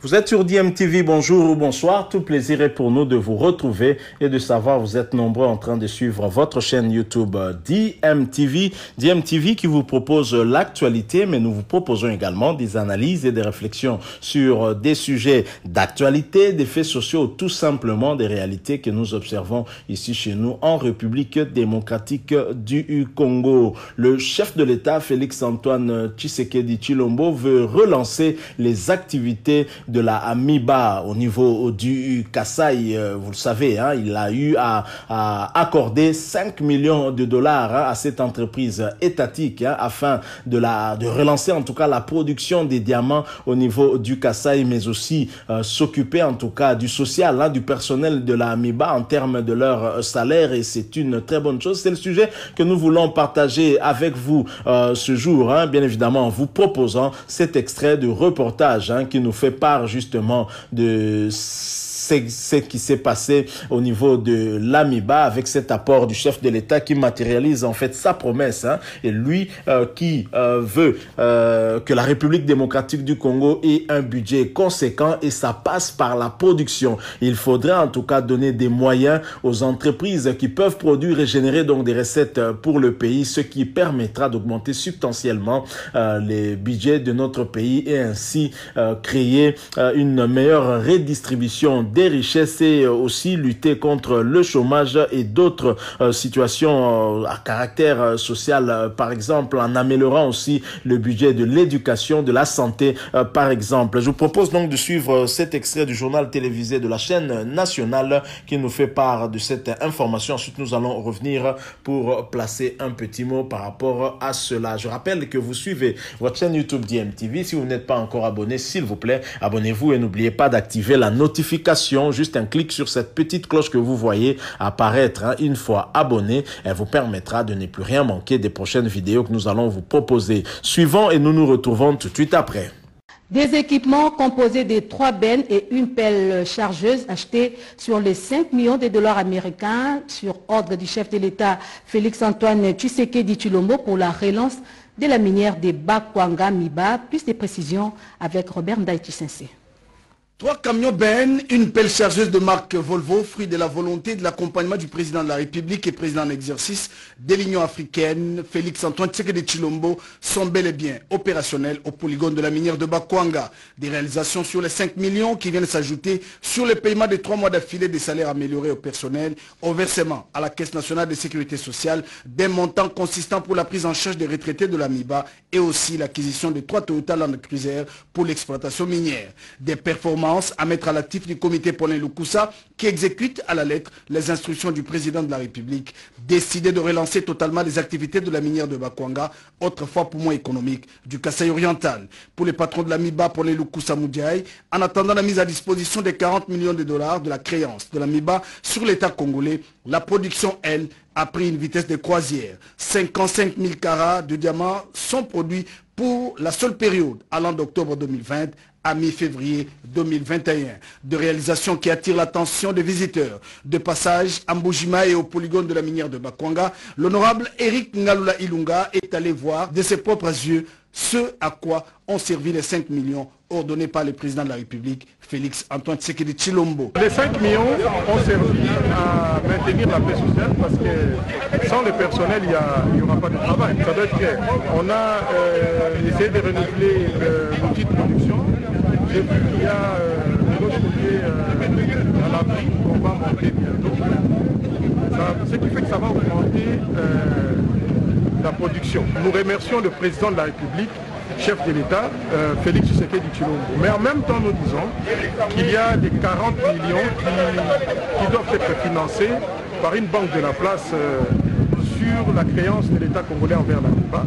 Vous êtes sur DMTV, bonjour ou bonsoir. Tout plaisir est pour nous de vous retrouver et de savoir vous êtes nombreux en train de suivre votre chaîne YouTube DMTV. DMTV qui vous propose l'actualité, mais nous vous proposons également des analyses et des réflexions sur des sujets d'actualité, des faits sociaux, tout simplement des réalités que nous observons ici chez nous en République démocratique du Congo. Le chef de l'État, Félix-Antoine Tshisekedi Tshilombo, veut relancer les activités de la Amiba au niveau du Kasaï. Vous le savez, hein, il a eu à accorder 5 millions de dollars à cette entreprise étatique afin de relancer en tout cas la production des diamants au niveau du Kasaï, mais aussi s'occuper en tout cas du social, du personnel de la Amiba en termes de leur salaire, et c'est une très bonne chose. C'est le sujet que nous voulons partager avec vous ce jour, bien évidemment en vous proposant cet extrait de reportage qui nous fait part justement de ce qui s'est passé au niveau de l'Amiba avec cet apport du chef de l'État qui matérialise en fait sa promesse et lui qui veut que la République démocratique du Congo ait un budget conséquent, et ça passe par la production. Il faudrait en tout cas donner des moyens aux entreprises qui peuvent produire et générer donc des recettes pour le pays, ce qui permettra d'augmenter substantiellement les budgets de notre pays et ainsi créer une meilleure redistribution des richesses et aussi lutter contre le chômage et d'autres situations à caractère social, par exemple en améliorant aussi le budget de l'éducation, de la santé, par exemple. Je vous propose donc de suivre cet extrait du journal télévisé de la chaîne nationale qui nous fait part de cette information. Ensuite, nous allons revenir pour placer un petit mot par rapport à cela. Je rappelle que vous suivez votre chaîne YouTube DMTV. Si vous n'êtes pas encore abonné, s'il vous plaît, abonnez-vous et n'oubliez pas d'activer la notification. Juste un clic sur cette petite cloche que vous voyez apparaître une fois abonné. Elle vous permettra de ne plus rien manquer des prochaines vidéos que nous allons vous proposer. Suivons et nous nous retrouvons tout de suite après. Des équipements composés de 3 bennes et une pelle chargeuse achetés sur les 5 millions de dollars américains sur ordre du chef de l'État Félix-Antoine Tshisekedi Tshilombo pour la relance de la minière des Bakwanga Miba. Plus de précisions avec Robert Ndaïti-Sensé. 3 camions bennes, une pelle chargeuse de marque Volvo, fruit de la volonté de l'accompagnement du président de la République et président en exercice de l'Union africaine, Félix-Antoine Tshisekedi Tshilombo, sont bel et bien opérationnels au polygone de la minière de Bakwanga. Des réalisations sur les 5 millions qui viennent s'ajouter sur le paiement de 3 mois d'affilée des salaires améliorés au personnel, au versement à la Caisse nationale de sécurité sociale d'un montant consistant pour la prise en charge des retraités de la MIBA et aussi l'acquisition de 3 Toyota Land Cruiser pour l'exploitation minière. Des performances à mettre à l'actif du comité Paulin Lukusa qui exécute à la lettre les instructions du président de la République, décidé de relancer totalement les activités de la minière de Bakwanga, autrefois poumon économique du Kasaï oriental. Pour les patrons de la MIBA, Paulin Lukusa Moudjaï, en attendant la mise à disposition des 40 millions de dollars de la créance de la MIBA sur l'État congolais, la production, elle, a pris une vitesse de croisière. 55 000 carats de diamants sont produits pour la seule période allant d'octobre 2020 à mi-février 2021. De réalisations qui attirent l'attention des visiteurs. De passage à Mbujima et au polygone de la minière de Bakwanga, l'honorable Eric Ngalula Ilunga est allé voir de ses propres yeux ce à quoi ont servi les 5 millions ordonnés par le président de la République, Félix-Antoine Tshisekedi Tshilombo. Les 5 millions ont servi à maintenir la paix sociale parce que sans le personnel, il n'y aura pas de travail. Ça doit être clair. On a essayé de renouveler l'outil de production. J'ai vu qu'il y a de l'autre côté à l'abri qu'on va monter bientôt. Ce qui fait que ça va augmenter la production. Nous remercions le président de la République, chef de l'État, Félix Tshisekedi Tshilombo. Mais en même temps, nous disons qu'il y a des 40 millions qui doivent être financés par une banque de la place sur la créance de l'État congolais envers la MIBA.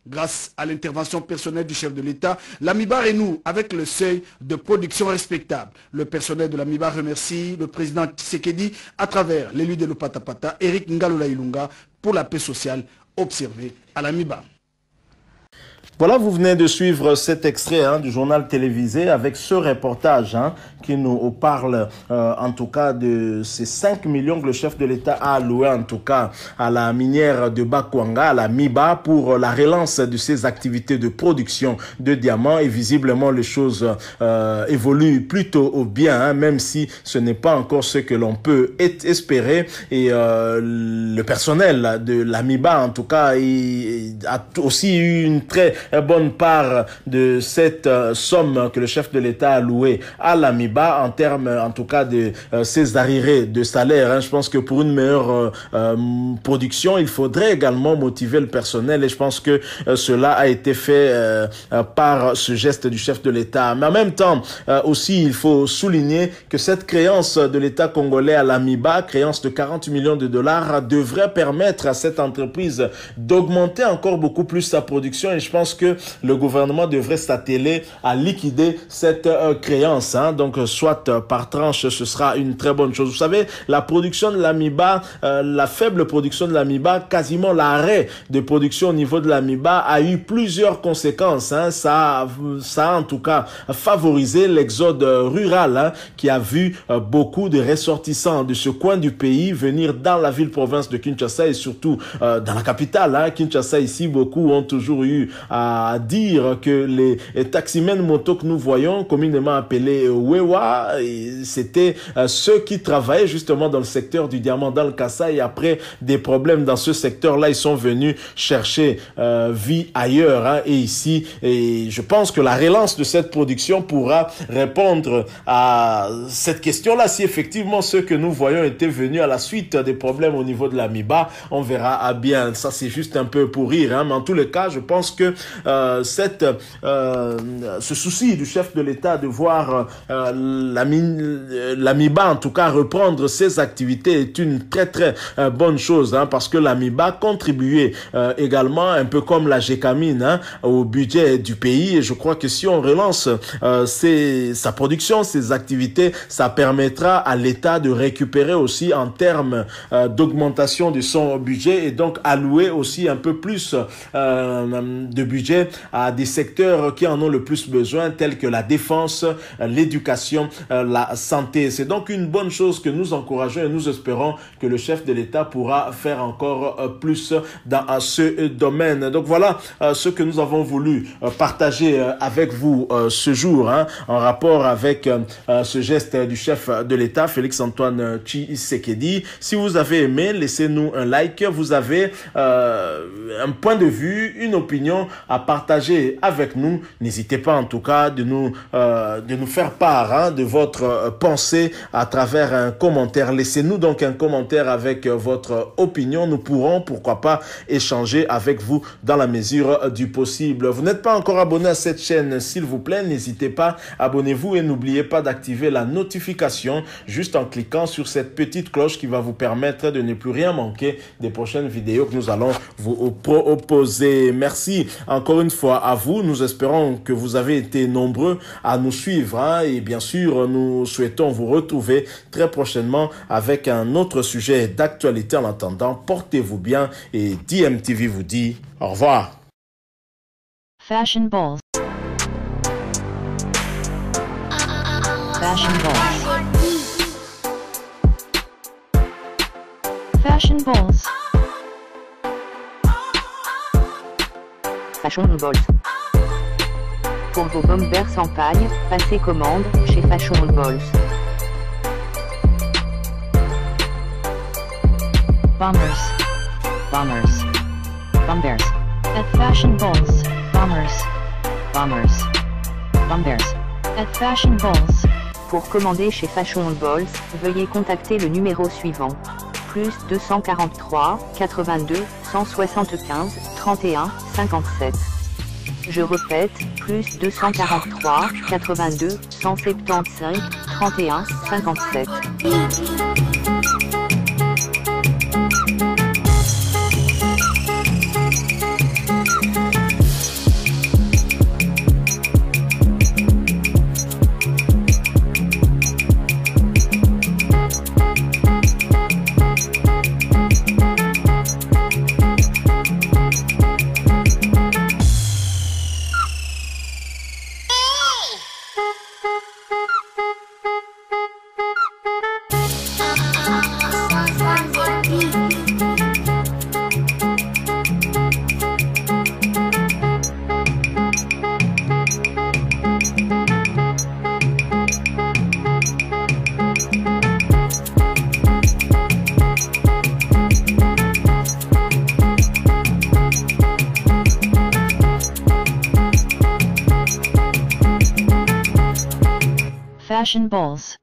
Grâce à l'intervention personnelle du chef de l'État, la MIBA renoue avec le seuil de production respectable. Le personnel de la MIBA remercie le président Tshisekedi à travers l'élu de l'Opatapata, Eric Ngalula Ilunga, pour la paix sociale observée à la MIBA. Voilà, vous venez de suivre cet extrait du journal télévisé avec ce reportage qui nous parle en tout cas de ces 5 millions que le chef de l'État a alloué en tout cas à la minière de Bakwanga, à la MIBA, pour la relance de ses activités de production de diamants. Et visiblement, les choses évoluent plutôt au bien, même si ce n'est pas encore ce que l'on peut espérer. Et le personnel de la MIBA, en tout cas, a aussi eu une très bonne part de cette somme que le chef de l'État a allouée à la MIBA en termes, en tout cas, de ses arriérés de salaire. Je pense que pour une meilleure production, il faudrait également motiver le personnel et je pense que cela a été fait par ce geste du chef de l'État. Mais en même temps, aussi, il faut souligner que cette créance de l'État congolais à la MIBA, créance de 40 millions de dollars, devrait permettre à cette entreprise d'augmenter encore beaucoup plus sa production et je pense que le gouvernement devrait s'atteler à liquider cette créance. Donc, soit par tranche, ce sera une très bonne chose. Vous savez, la production de la MIBA, la faible production de la MIBA, quasiment l'arrêt de production au niveau de la MIBA a eu plusieurs conséquences. Ça a en tout cas favorisé l'exode rural qui a vu beaucoup de ressortissants de ce coin du pays venir dans la ville-province de Kinshasa et surtout dans la capitale. Kinshasa, ici, beaucoup ont toujours eu à dire que les taximens moto que nous voyons, communément appelés Wewa, c'était ceux qui travaillaient justement dans le secteur du diamant dans le Kassai et après des problèmes dans ce secteur-là, ils sont venus chercher vie ailleurs et ici. Et je pense que la relance de cette production pourra répondre à cette question-là. Si effectivement ceux que nous voyons étaient venus à la suite des problèmes au niveau de la MIBA, on verra bien. Ça, c'est juste un peu pour rire. Mais en tous les cas, je pense que ce souci du chef de l'État de voir la MIBA en tout cas reprendre ses activités est une très très bonne chose parce que la MIBA contribuait également un peu comme la Gécamine au budget du pays et je crois que si on relance sa production, ses activités, ça permettra à l'État de récupérer aussi en termes d'augmentation de son budget et donc allouer aussi un peu plus de budget à des secteurs qui en ont le plus besoin tels que la défense, l'éducation, la santé. C'est donc une bonne chose que nous encourageons et nous espérons que le chef de l'État pourra faire encore plus dans ce domaine. Donc voilà ce que nous avons voulu partager avec vous ce jour en rapport avec ce geste du chef de l'État, Félix-Antoine Tshisekedi. Si vous avez aimé, laissez-nous un like. Vous avez un point de vue, une opinion à partager avec nous. N'hésitez pas en tout cas de nous faire part de votre pensée à travers un commentaire. Laissez-nous donc un commentaire avec votre opinion. Nous pourrons, pourquoi pas, échanger avec vous dans la mesure du possible. Vous n'êtes pas encore abonné à cette chaîne, s'il vous plaît, n'hésitez pas, abonnez-vous et n'oubliez pas d'activer la notification juste en cliquant sur cette petite cloche qui va vous permettre de ne plus rien manquer des prochaines vidéos que nous allons vous proposer. Merci encore une fois à vous. Nous espérons que vous avez été nombreux à nous suivre et bien sûr, nous souhaitons vous retrouver très prochainement avec un autre sujet d'actualité. En attendant, portez-vous bien et DMTV vous dit au revoir. Fashion balls. Fashion balls. Fashion balls. Fashion balls. Pour vos bombers en paille, passez commande chez Fashion balls. Bombers. Bombers. Bombers. At Fashion balls. Bombers. Bombers. Bombers. At Fashion balls. Pour commander chez Fashion balls, veuillez contacter le numéro suivant. Plus 243 82 175 31 57. Je répète, plus 243 82 175 31 57. Fashion Bowls.